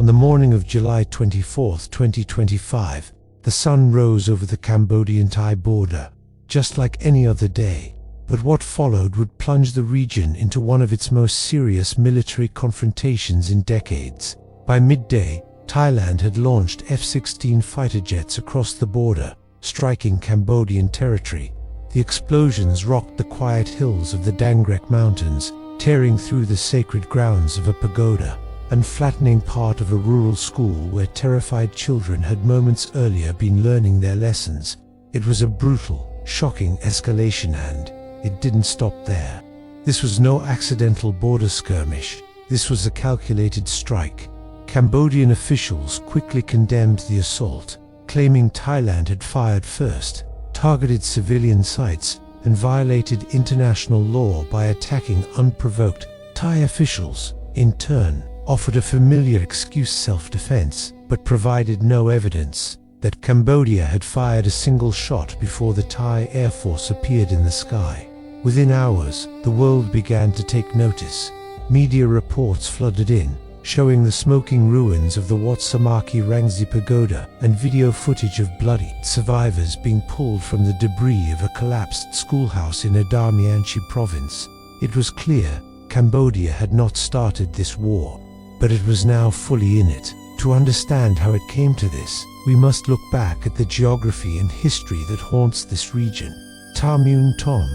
On the morning of July 24, 2025, the sun rose over the Cambodian-Thai border, just like any other day. But what followed would plunge the region into one of its most serious military confrontations in decades. By midday, Thailand had launched F-16 fighter jets across the border, striking Cambodian territory. The explosions rocked the quiet hills of the Dangrek Mountains, tearing through the sacred grounds of a pagoda, and flattening part of a rural school where terrified children had moments earlier been learning their lessons. It was a brutal, shocking escalation, and it didn't stop there. This was no accidental border skirmish. This was a calculated strike. Cambodian officials quickly condemned the assault, claiming Thailand had fired first, targeted civilian sites, and violated international law by attacking unprovoked. Thai officials, in turn, offered a familiar excuse: self-defense, but provided no evidence that Cambodia had fired a single shot before the Thai Air Force appeared in the sky. Within hours, the world began to take notice. Media reports flooded in, showing the smoking ruins of the Wat Samaki Rangsi Pagoda and video footage of bloody survivors being pulled from the debris of a collapsed schoolhouse in Adar-Mianchi province. It was clear Cambodia had not started this war, but it was now fully in it. To understand how it came to this, we must look back at the geography and history that haunts this region. Tham Mueang Thom,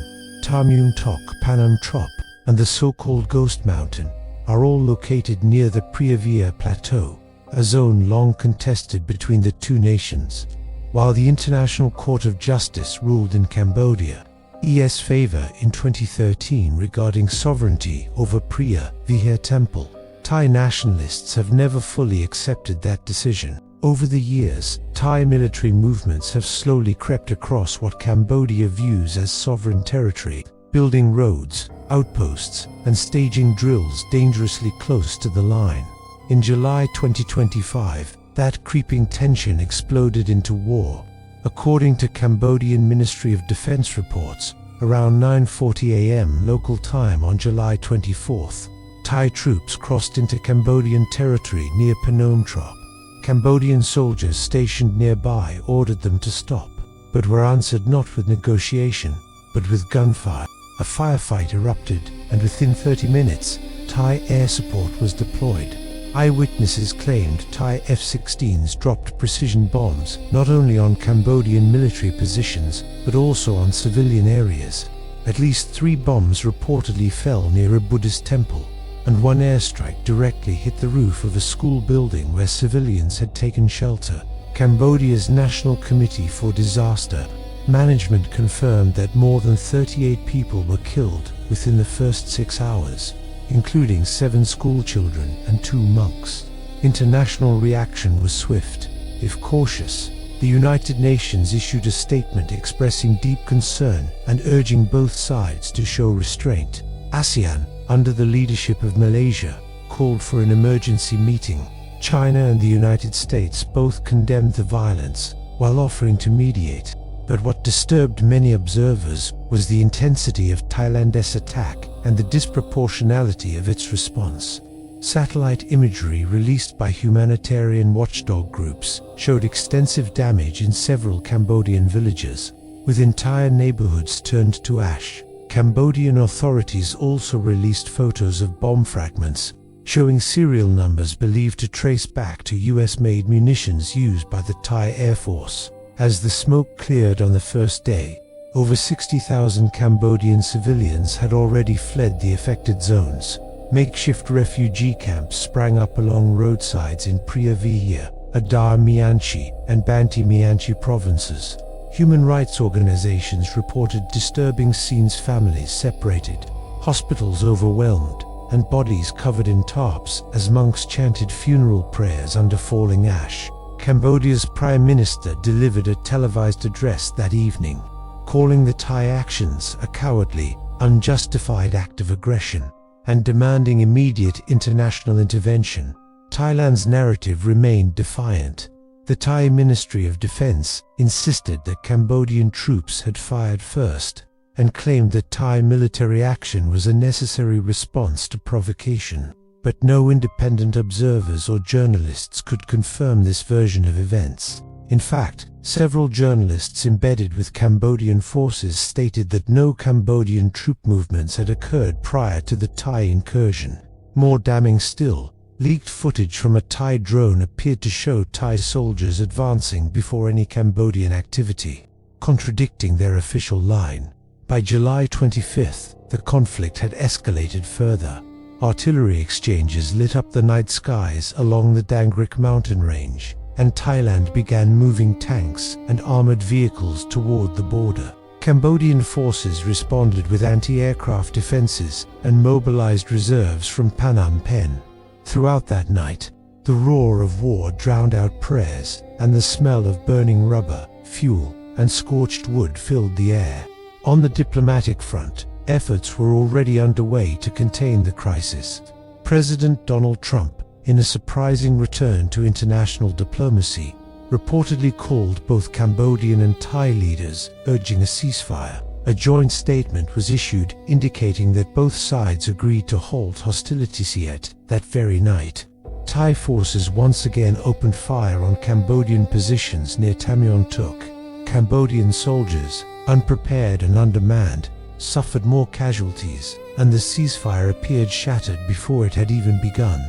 Tham Mueang Tok, Panam Trop, and the so-called Ghost Mountain are all located near the Phra Via Plateau, a zone long contested between the two nations. While the International Court of Justice ruled in Cambodia's favor in 2013 regarding sovereignty over Phra Via Temple, Thai nationalists have never fully accepted that decision. Over the years, Thai military movements have slowly crept across what Cambodia views as sovereign territory, building roads, outposts, and staging drills dangerously close to the line. In July 2025, that creeping tension exploded into war. According to Cambodian Ministry of Defense reports, around 9:40 a.m. local time on July 24th, Thai troops crossed into Cambodian territory near Phnom Trop. Cambodian soldiers stationed nearby ordered them to stop, but were answered not with negotiation, but with gunfire. A firefight erupted, and within 30 minutes, Thai air support was deployed. Eyewitnesses claimed Thai F-16s dropped precision bombs not only on Cambodian military positions, but also on civilian areas. At least 3 bombs reportedly fell near a Buddhist temple, and one airstrike directly hit the roof of a school building where civilians had taken shelter. Cambodia's National Committee for Disaster Management confirmed that more than 38 people were killed within the first 6 hours, including 7 schoolchildren and 2 monks. International reaction was swift, if cautious. The United Nations issued a statement expressing deep concern and urging both sides to show restraint. ASEAN, under the leadership of Malaysia, called for an emergency meeting. China and the United States both condemned the violence, while offering to mediate. But what disturbed many observers was the intensity of Thailand's attack and the disproportionality of its response. Satellite imagery released by humanitarian watchdog groups showed extensive damage in several Cambodian villages, with entire neighborhoods turned to ash. Cambodian authorities also released photos of bomb fragments, showing serial numbers believed to trace back to US-made munitions used by the Thai Air Force. As the smoke cleared on the first day, over 60,000 Cambodian civilians had already fled the affected zones. Makeshift refugee camps sprang up along roadsides in Phra Via, Adar-Mianchi, and Banti-Mianchi provinces. Human rights organizations reported disturbing scenes: families separated, hospitals overwhelmed, and bodies covered in tarps as monks chanted funeral prayers under falling ash. Cambodia's Prime Minister delivered a televised address that evening, calling the Thai actions a cowardly, unjustified act of aggression, and demanding immediate international intervention. Thailand's narrative remained defiant. The Thai Ministry of Defense insisted that Cambodian troops had fired first, and claimed that Thai military action was a necessary response to provocation. but no independent observers or journalists could confirm this version of events. In fact, several journalists embedded with Cambodian forces stated that no Cambodian troop movements had occurred prior to the Thai incursion. More damning still, leaked footage from a Thai drone appeared to show Thai soldiers advancing before any Cambodian activity, contradicting their official line. By July 25th, the conflict had escalated further. Artillery exchanges lit up the night skies along the Dangrik mountain range, and Thailand began moving tanks and armored vehicles toward the border. Cambodian forces responded with anti-aircraft defenses and mobilized reserves from Phnom Penh. Throughout that night, the roar of war drowned out prayers, and the smell of burning rubber, fuel, and scorched wood filled the air. On the diplomatic front, efforts were already underway to contain the crisis. President Donald Trump, in a surprising return to international diplomacy, reportedly called both Cambodian and Thai leaders, urging a ceasefire. A joint statement was issued indicating that both sides agreed to halt hostilities. Yet, that very night, Thai forces once again opened fire on Cambodian positions near Tamyon Tuk. Cambodian soldiers, unprepared and undermanned, suffered more casualties, and the ceasefire appeared shattered before it had even begun.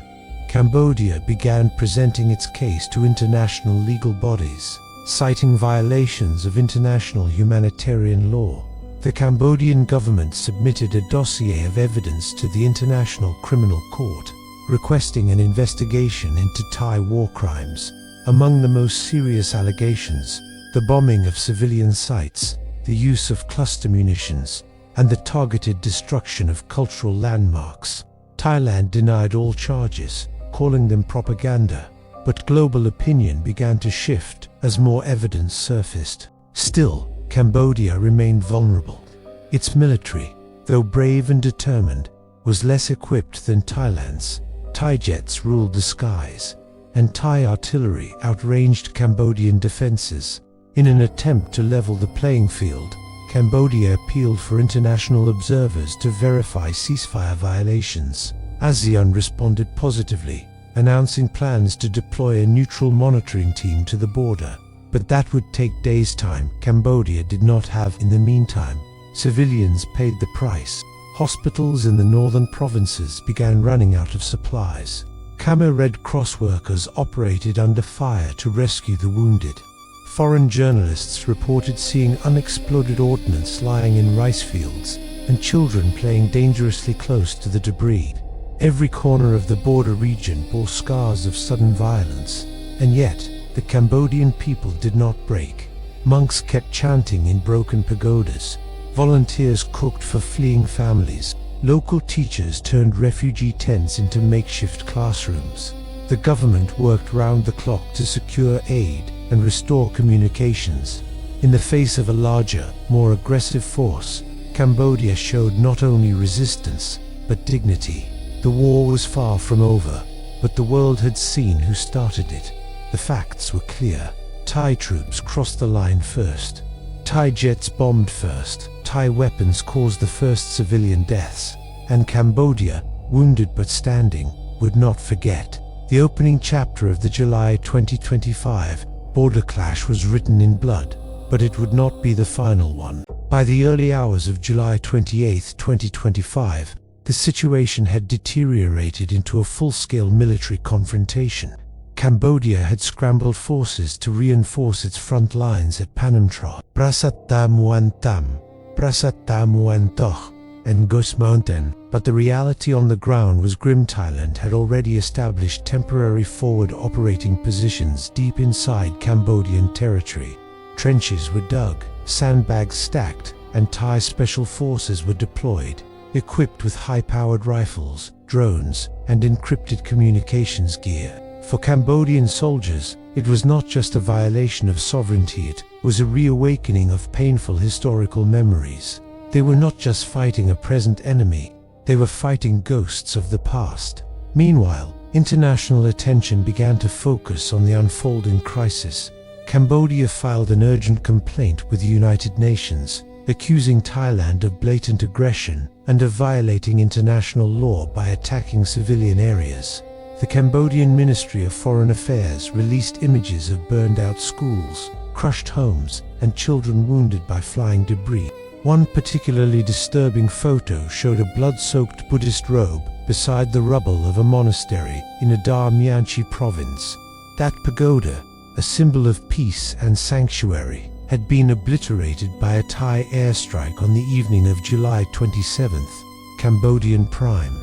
Cambodia began presenting its case to international legal bodies, citing violations of international humanitarian law. The Cambodian government submitted a dossier of evidence to the International Criminal Court, requesting an investigation into Thai war crimes. Among the most serious allegations, the bombing of civilian sites, the use of cluster munitions, and the targeted destruction of cultural landmarks. Thailand denied all charges, calling them propaganda, but global opinion began to shift as more evidence surfaced. Still, Cambodia remained vulnerable. Its military, though brave and determined, was less equipped than Thailand's. Thai jets ruled the skies, and Thai artillery outranged Cambodian defenses. In an attempt to level the playing field, Cambodia appealed for international observers to verify ceasefire violations. ASEAN responded positively, announcing plans to deploy a neutral monitoring team to the border. But that would take days' time Cambodia did not have. In the meantime, civilians paid the price. Hospitals in the northern provinces began running out of supplies. Khmer Red Cross workers operated under fire to rescue the wounded. Foreign journalists reported seeing unexploded ordnance lying in rice fields and children playing dangerously close to the debris. Every corner of the border region bore scars of sudden violence, and yet the Cambodian people did not break. Monks kept chanting in broken pagodas. Volunteers cooked for fleeing families. Local teachers turned refugee tents into makeshift classrooms. The government worked round the clock to secure aid and restore communications. In the face of a larger, more aggressive force, Cambodia showed not only resistance, but dignity. The war was far from over, but the world had seen who started it. The facts were clear. Thai troops crossed the line first. Thai jets bombed first. Thai weapons caused the first civilian deaths. And Cambodia, wounded but standing, would not forget. The opening chapter of the July 2025 border clash was written in blood, but it would not be the final one. By the early hours of July 28, 2025, the situation had deteriorated into a full-scale military confrontation. Cambodia had scrambled forces to reinforce its front lines at Phnom Penh, Prasat Muan Tam, Prasat Muan Toch, and Gos Mountain, but the reality on the ground was grim. Thailand had already established temporary forward operating positions deep inside Cambodian territory. Trenches were dug, sandbags stacked, and Thai special forces were deployed, equipped with high-powered rifles, drones, and encrypted communications gear. For Cambodian soldiers, it was not just a violation of sovereignty, it was a reawakening of painful historical memories. They were not just fighting a present enemy, they were fighting ghosts of the past. Meanwhile, international attention began to focus on the unfolding crisis. Cambodia filed an urgent complaint with the United Nations, accusing Thailand of blatant aggression and of violating international law by attacking civilian areas. The Cambodian Ministry of Foreign Affairs released images of burned-out schools, crushed homes, and children wounded by flying debris. One particularly disturbing photo showed a blood-soaked Buddhist robe beside the rubble of a monastery in Adar Mianchi province. That pagoda, a symbol of peace and sanctuary, had been obliterated by a Thai airstrike on the evening of July 27th. Cambodian Prime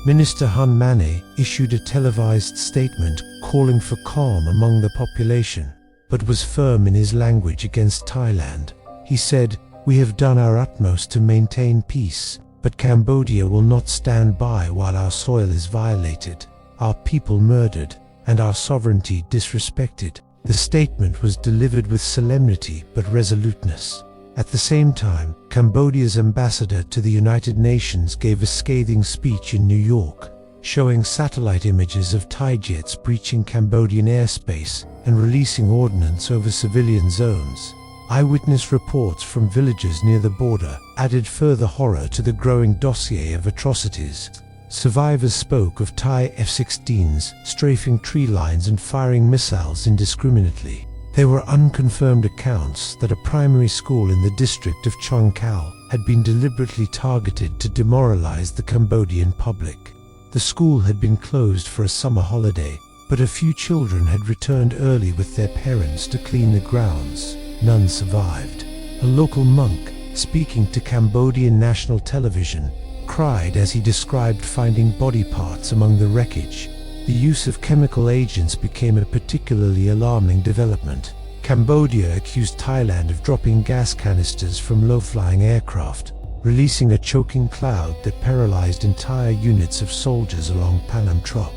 Minister Hun Manet issued a televised statement calling for calm among the population, but was firm in his language against Thailand. He said, "We have done our utmost to maintain peace, but Cambodia will not stand by while our soil is violated, our people murdered, and our sovereignty disrespected." The statement was delivered with solemnity but resoluteness. At the same time, Cambodia's ambassador to the United Nations gave a scathing speech in New York, showing satellite images of Thai jets breaching Cambodian airspace and releasing ordnance over civilian zones. Eyewitness reports from villagers near the border added further horror to the growing dossier of atrocities. Survivors spoke of Thai F-16s strafing tree lines and firing missiles indiscriminately. There were unconfirmed accounts that a primary school in the district of Chung Khao had been deliberately targeted to demoralize the Cambodian public. The school had been closed for a summer holiday, but a few children had returned early with their parents to clean the grounds. None survived. A local monk, speaking to Cambodian national television, cried as he described finding body parts among the wreckage. The use of chemical agents became a particularly alarming development. Cambodia accused Thailand of dropping gas canisters from low-flying aircraft, releasing a choking cloud that paralyzed entire units of soldiers along Palam Trop.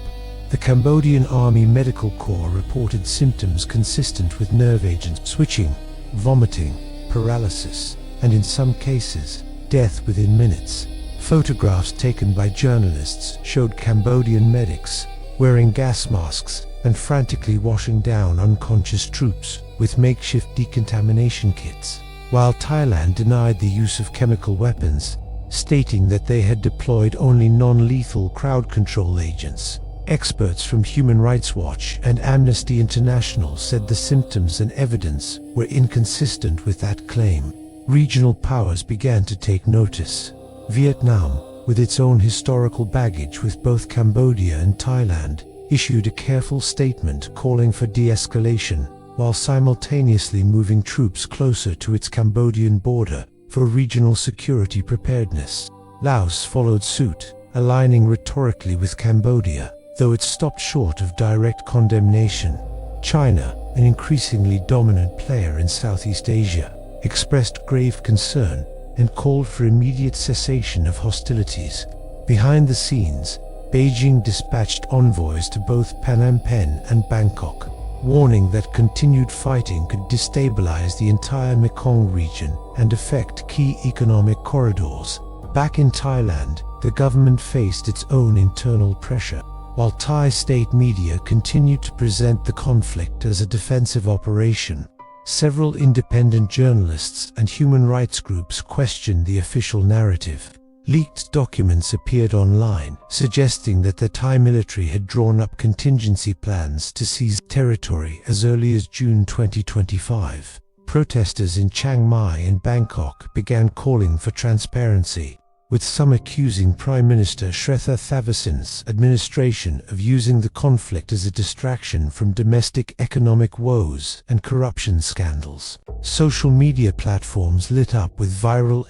The Cambodian Army Medical Corps reported symptoms consistent with nerve agent switching, vomiting, paralysis, and in some cases, death within minutes. Photographs taken by journalists showed Cambodian medics wearing gas masks and frantically washing down unconscious troops with makeshift decontamination kits, while Thailand denied the use of chemical weapons, stating that they had deployed only non-lethal crowd control agents. Experts from Human Rights Watch and Amnesty International said the symptoms and evidence were inconsistent with that claim. Regional powers began to take notice. Vietnam, with its own historical baggage with both Cambodia and Thailand, issued a careful statement calling for de-escalation, while simultaneously moving troops closer to its Cambodian border for regional security preparedness. Laos followed suit, aligning rhetorically with Cambodia, though it stopped short of direct condemnation. China, an increasingly dominant player in Southeast Asia, expressed grave concern and called for immediate cessation of hostilities. Behind the scenes, Beijing dispatched envoys to both Phnom Penh and Bangkok, warning that continued fighting could destabilize the entire Mekong region and affect key economic corridors. Back in Thailand, the government faced its own internal pressure. While Thai state media continued to present the conflict as a defensive operation, several independent journalists and human rights groups questioned the official narrative. Leaked documents appeared online, suggesting that the Thai military had drawn up contingency plans to seize territory as early as June 2025. Protesters in Chiang Mai and Bangkok began calling for transparency, with some accusing Prime Minister Srettha Thavisin's administration of using the conflict as a distraction from domestic economic woes and corruption scandals. Social media platforms lit up with viral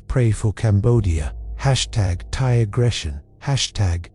#pray for Cambodia, #Thai aggression,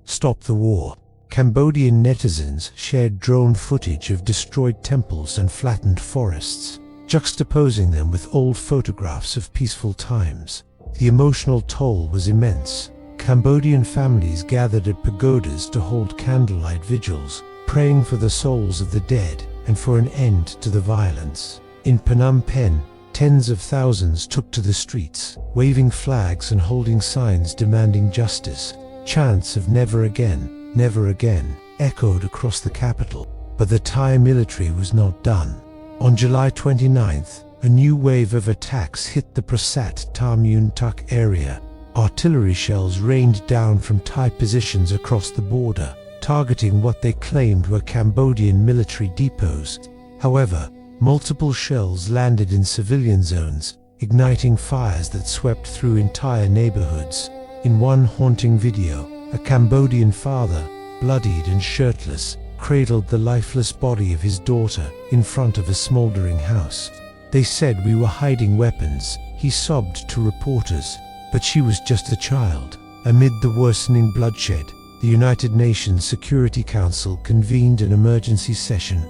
#stop the war. Cambodian netizens shared drone footage of destroyed temples and flattened forests, juxtaposing them with old photographs of peaceful times. The emotional toll was immense. Cambodian families gathered at pagodas to hold candlelight vigils, praying for the souls of the dead and for an end to the violence. In Phnom Penh, tens of thousands took to the streets, waving flags and holding signs demanding justice. Chants of never again, echoed across the capital. But the Thai military was not done. On July 29th, a new wave of attacks hit the Prasat Tamun Tuk area. Artillery shells rained down from Thai positions across the border, targeting what they claimed were Cambodian military depots. However, multiple shells landed in civilian zones, igniting fires that swept through entire neighborhoods. In one haunting video, a Cambodian father, bloodied and shirtless, cradled the lifeless body of his daughter in front of a smoldering house. "They said we were hiding weapons," he sobbed to reporters, "but she was just a child." Amid the worsening bloodshed, the United Nations Security Council convened an emergency session.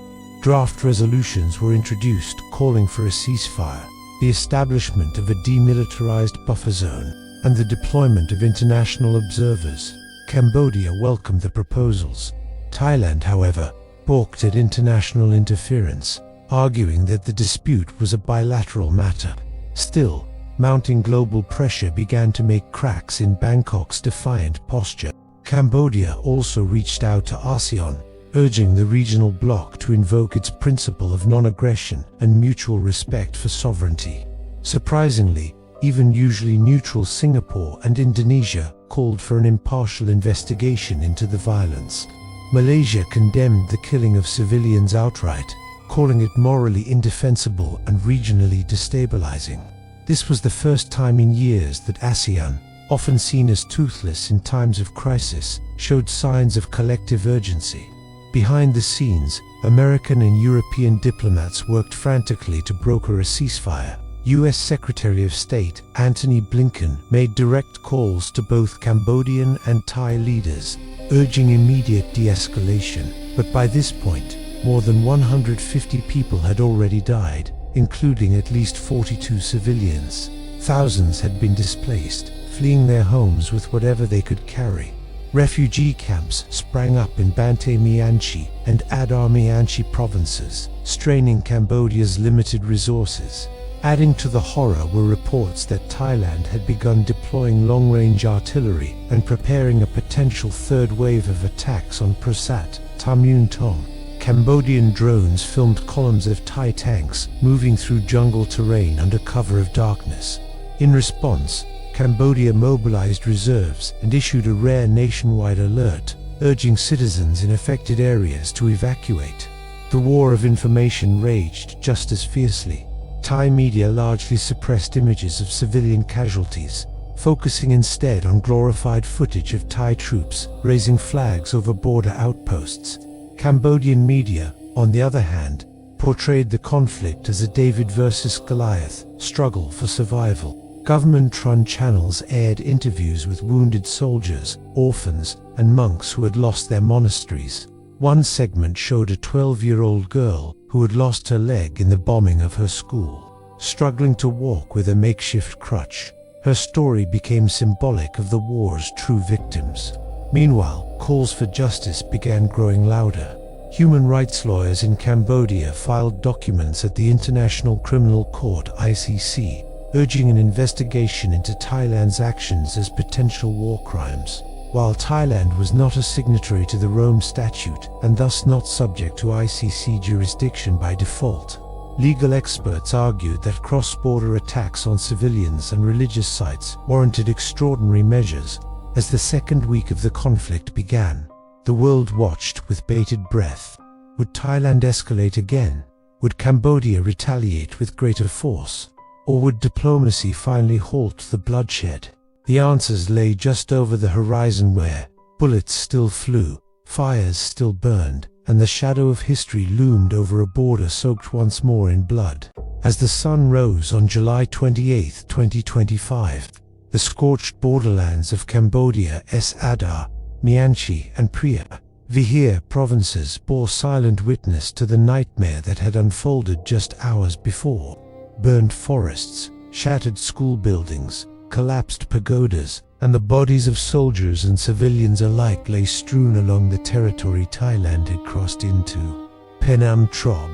Draft resolutions were introduced calling for a ceasefire, the establishment of a demilitarized buffer zone, and the deployment of international observers. Cambodia welcomed the proposals. Thailand, however, balked at international interference, arguing that the dispute was a bilateral matter. Still, mounting global pressure began to make cracks in Bangkok's defiant posture. Cambodia also reached out to ASEAN, urging the regional bloc to invoke its principle of non-aggression and mutual respect for sovereignty. Surprisingly, even usually neutral Singapore and Indonesia called for an impartial investigation into the violence. Malaysia condemned the killing of civilians outright, calling it morally indefensible and regionally destabilizing. This was the first time in years that ASEAN, often seen as toothless in times of crisis, showed signs of collective urgency. Behind the scenes, American and European diplomats worked frantically to broker a ceasefire. U.S. Secretary of State Antony Blinken made direct calls to both Cambodian and Thai leaders, urging immediate de-escalation. But by this point, more than 150 people had already died, including at least 42 civilians. Thousands had been displaced, fleeing their homes with whatever they could carry. Refugee camps sprang up in Banteay Meanchi and Adar Meanchi provinces, straining Cambodia's limited resources. Adding to the horror were reports that Thailand had begun deploying long-range artillery and preparing a potential third wave of attacks on Prasat Tamun Tuk. Cambodian drones filmed columns of Thai tanks moving through jungle terrain under cover of darkness. In response, Cambodia mobilized reserves and issued a rare nationwide alert, urging citizens in affected areas to evacuate. The war of information raged just as fiercely. Thai media largely suppressed images of civilian casualties, focusing instead on glorified footage of Thai troops raising flags over border outposts. Cambodian media, on the other hand, portrayed the conflict as a David versus Goliath struggle for survival. Government-run channels aired interviews with wounded soldiers, orphans, and monks who had lost their monasteries. One segment showed a 12-year-old girl who had lost her leg in the bombing of her school, struggling to walk with a makeshift crutch. Her story became symbolic of the war's true victims. Meanwhile, calls for justice began growing louder. Human rights lawyers in Cambodia filed documents at the International Criminal Court (ICC), urging an investigation into Thailand's actions as potential war crimes. While Thailand was not a signatory to the Rome Statute and thus not subject to ICC jurisdiction by default, legal experts argued that cross-border attacks on civilians and religious sites warranted extraordinary measures. As the second week of the conflict began, the world watched with bated breath. Would Thailand escalate again? Would Cambodia retaliate with greater force? Or would diplomacy finally halt the bloodshed? The answers lay just over the horizon where bullets still flew, fires still burned, and the shadow of history loomed over a border soaked once more in blood. As the sun rose on July 28, 2025, the scorched borderlands of Cambodia Adar, Meanchi and Pria, Vihir provinces bore silent witness to the nightmare that had unfolded just hours before. Burned forests, shattered school buildings, collapsed pagodas, and the bodies of soldiers and civilians alike lay strewn along the territory Thailand had crossed into. Penam Trob,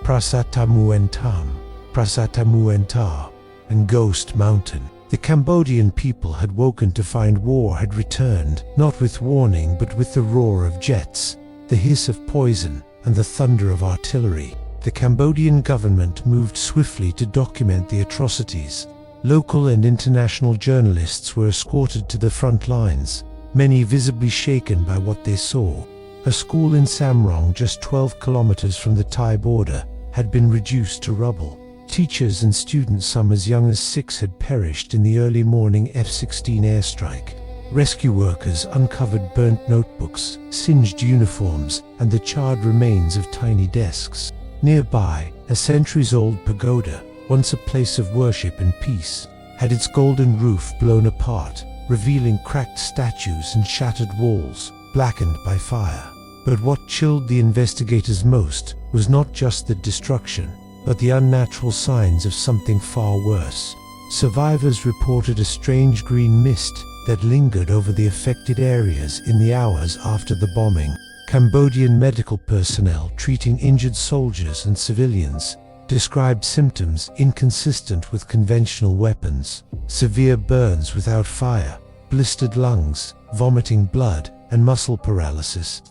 Prasatamuentam, Prasatamuentar, and Ghost Mountain. The Cambodian people had woken to find war had returned, not with warning but with the roar of jets, the hiss of poison, and the thunder of artillery. the Cambodian government moved swiftly to document the atrocities. Local and international journalists were escorted to the front lines, many visibly shaken by what they saw. A school in Samrong, just 12 kilometers from the Thai border, had been reduced to rubble. Teachers and students, some as young as 6, had perished in the early morning F-16 airstrike. Rescue workers uncovered burnt notebooks, singed uniforms, and the charred remains of tiny desks. Nearby, a centuries-old pagoda, once a place of worship and peace, had its golden roof blown apart, revealing cracked statues and shattered walls, blackened by fire. But what chilled the investigators most was not just the destruction, but the unnatural signs of something far worse. Survivors reported a strange green mist that lingered over the affected areas in the hours after the bombing. Cambodian medical personnel treating injured soldiers and civilians described symptoms inconsistent with conventional weapons: severe burns without fire, blistered lungs, vomiting blood, and muscle paralysis.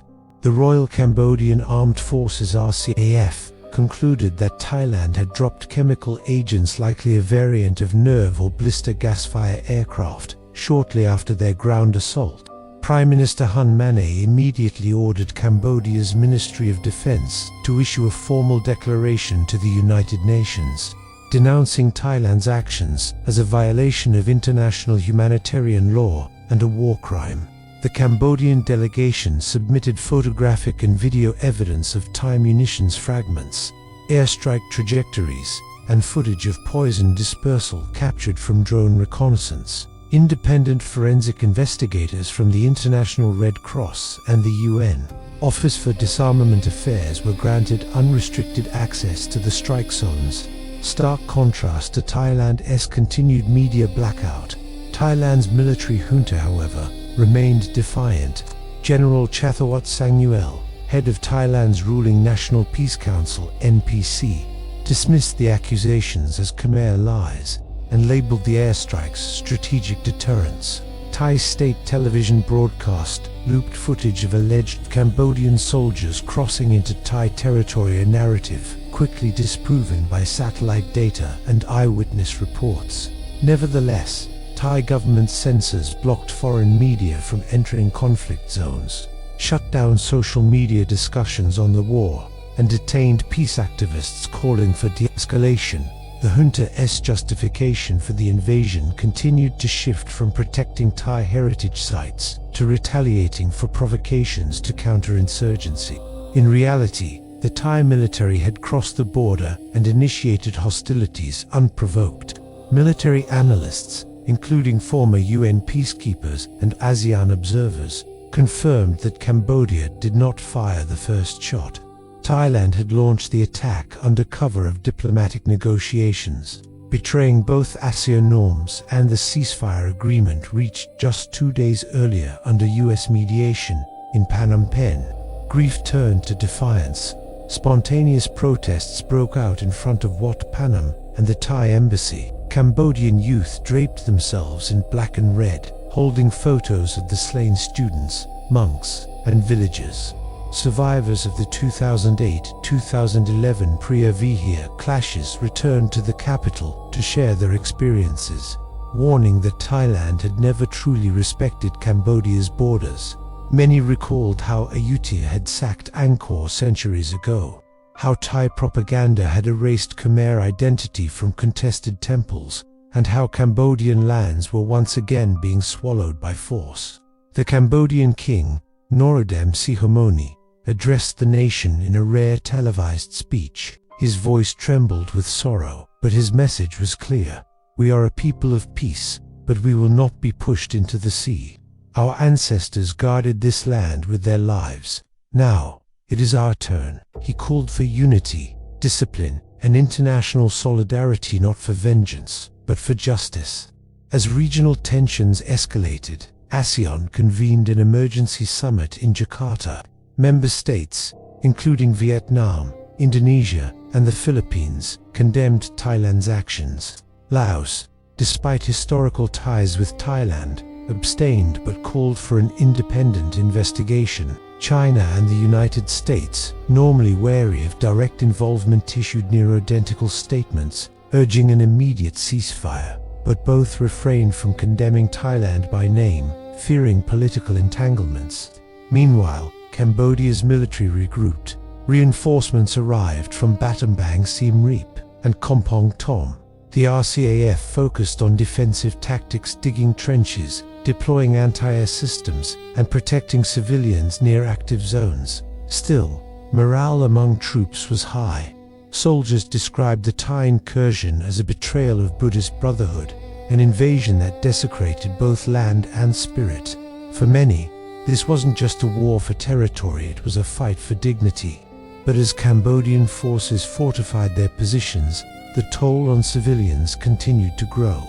The Royal Cambodian Armed Forces (RCAF) concluded that Thailand had dropped chemical agents, likely a variant of nerve or blister gas-fire aircraft, shortly after their ground assault. Prime Minister Hun Manet immediately ordered Cambodia's Ministry of Defense to issue a formal declaration to the United Nations, denouncing Thailand's actions as a violation of international humanitarian law and a war crime. The Cambodian delegation submitted photographic and video evidence of Thai munitions fragments, airstrike trajectories, and footage of poison dispersal captured from drone reconnaissance. Independent forensic investigators from the International Red Cross and the UN Office for Disarmament Affairs were granted unrestricted access to the strike zones. Stark contrast to Thailand's continued media blackout. Thailand's military junta, however, remained defiant. General Chathawat Sangmuel, head of Thailand's ruling National Peace Council (NPC), dismissed the accusations as Khmer lies and labeled the airstrikes strategic deterrents. Thai state television broadcast looped footage of alleged Cambodian soldiers crossing into Thai territory, a narrative quickly disproven by satellite data and eyewitness reports. Nevertheless, Thai government censors blocked foreign media from entering conflict zones, shut down social media discussions on the war, and detained peace activists calling for de-escalation. The junta's justification for the invasion continued to shift from protecting Thai heritage sites to retaliating for provocations to counterinsurgency. In reality, the Thai military had crossed the border and initiated hostilities unprovoked. Military analysts, including former UN peacekeepers and ASEAN observers, confirmed that Cambodia did not fire the first shot. Thailand had launched the attack under cover of diplomatic negotiations, betraying both ASEAN norms and the ceasefire agreement reached just 2 days earlier under US mediation in Phnom Penh. Grief turned to defiance. Spontaneous protests broke out in front of Wat Phnom and the Thai embassy. Cambodian youth draped themselves in black and red, holding photos of the slain students, monks, and villagers. Survivors of the 2008-2011 Phra Vihir clashes returned to the capital to share their experiences, warning that Thailand had never truly respected Cambodia's borders. Many recalled how Ayutthaya had sacked Angkor centuries ago, how Thai propaganda had erased Khmer identity from contested temples, and how Cambodian lands were once again being swallowed by force. The Cambodian king, Norodom Sihamoni, addressed the nation in a rare televised speech. His voice trembled with sorrow, but his message was clear. We are a people of peace, but we will not be pushed into the sea. Our ancestors guarded this land with their lives. Now, it is our turn. He called for unity, discipline, and international solidarity, not for vengeance, but for justice. As regional tensions escalated, ASEAN convened an emergency summit in Jakarta. Member states, including Vietnam, Indonesia, and the Philippines, condemned Thailand's actions. Laos, despite historical ties with Thailand, abstained but called for an independent investigation. China and the United States, normally wary of direct involvement, issued near-identical statements urging an immediate ceasefire, but both refrained from condemning Thailand by name, fearing political entanglements. Meanwhile, Cambodia's military regrouped. Reinforcements arrived from Battambang, Siem Reap, and Kompong Thom. The RCAF focused on defensive tactics, digging trenches, deploying anti-air systems, and protecting civilians near active zones. Still, morale among troops was high. Soldiers described the Thai incursion as a betrayal of Buddhist brotherhood, an invasion that desecrated both land and spirit. For many, this wasn't just a war for territory, it was a fight for dignity. But as Cambodian forces fortified their positions, the toll on civilians continued to grow.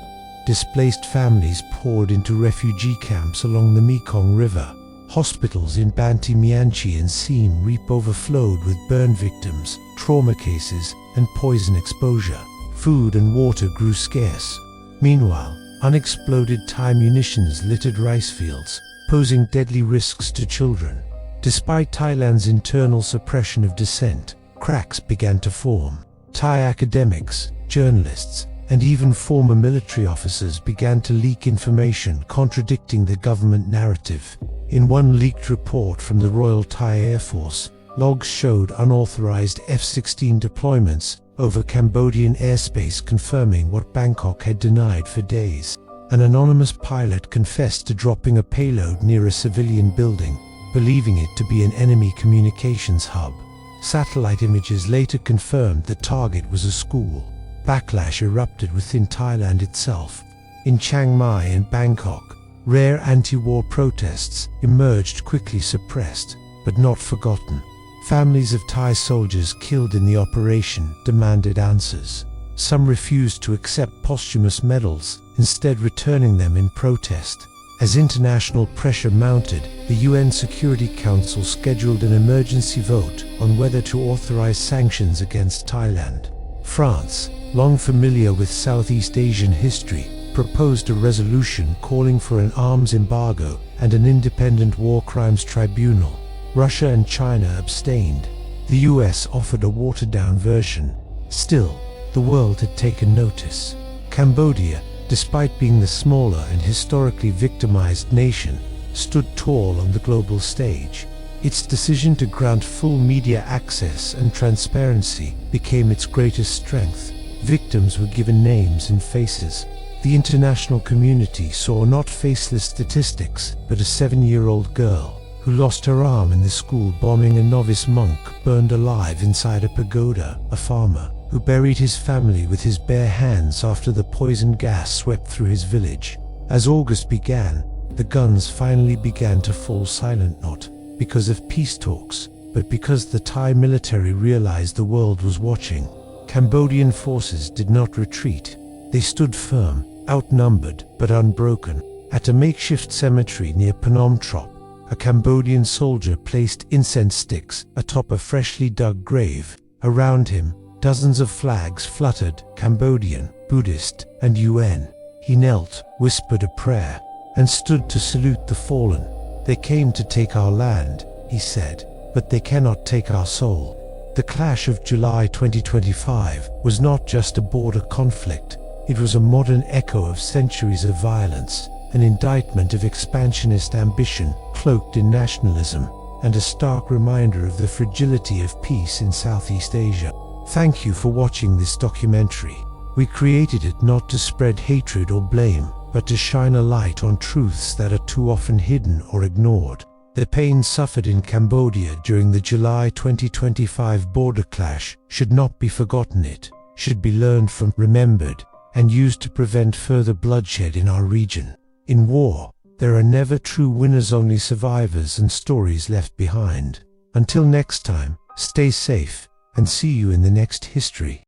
Displaced families poured into refugee camps along the Mekong River. Hospitals in Banti Mianchi and Siem Reap overflowed with burn victims, trauma cases, and poison exposure. Food and water grew scarce. Meanwhile, unexploded Thai munitions littered rice fields, posing deadly risks to children. Despite Thailand's internal suppression of dissent, cracks began to form. Thai academics, journalists, and even former military officers began to leak information contradicting the government narrative. In one leaked report from the Royal Thai Air Force, logs showed unauthorized F-16 deployments over Cambodian airspace, confirming what Bangkok had denied for days. An anonymous pilot confessed to dropping a payload near a civilian building, believing it to be an enemy communications hub. Satellite images later confirmed the target was a school. Backlash erupted within Thailand itself. In Chiang Mai and Bangkok, rare anti-war protests emerged, quickly suppressed, but not forgotten. Families of Thai soldiers killed in the operation demanded answers. Some refused to accept posthumous medals, instead returning them in protest. As international pressure mounted, the UN Security Council scheduled an emergency vote on whether to authorize sanctions against Thailand. France, long familiar with Southeast Asian history, proposed a resolution calling for an arms embargo and an independent war crimes tribunal. Russia and China abstained. The US offered a watered-down version. Still, the world had taken notice. Cambodia, despite being the smaller and historically victimized nation, stood tall on the global stage. Its decision to grant full media access and transparency became its greatest strength. Victims were given names and faces. The international community saw not faceless statistics, but a 7-year-old girl who lost her arm in the school bombing, a novice monk burned alive inside a pagoda, a farmer who buried his family with his bare hands after the poison gas swept through his village. As August began, the guns finally began to fall silent, not because of peace talks, but because the Thai military realized the world was watching. Cambodian forces did not retreat. They stood firm, outnumbered but unbroken. At a makeshift cemetery near Phnom Trop, a Cambodian soldier placed incense sticks atop a freshly dug grave. Around him, dozens of flags fluttered, Cambodian, Buddhist, and UN. He knelt, whispered a prayer, and stood to salute the fallen. "They came to take our land," he said, "but they cannot take our soul." The clash of July 2025 was not just a border conflict. It was a modern echo of centuries of violence, an indictment of expansionist ambition cloaked in nationalism, and a stark reminder of the fragility of peace in Southeast Asia. Thank you for watching this documentary. We created it not to spread hatred or blame, but to shine a light on truths that are too often hidden or ignored. The pain suffered in Cambodia during the July 2025 border clash should not be forgotten. It should be learned from, remembered, and used to prevent further bloodshed in our region. In war, there are never true winners, only survivors and stories left behind. Until next time, stay safe, and see you in the next history.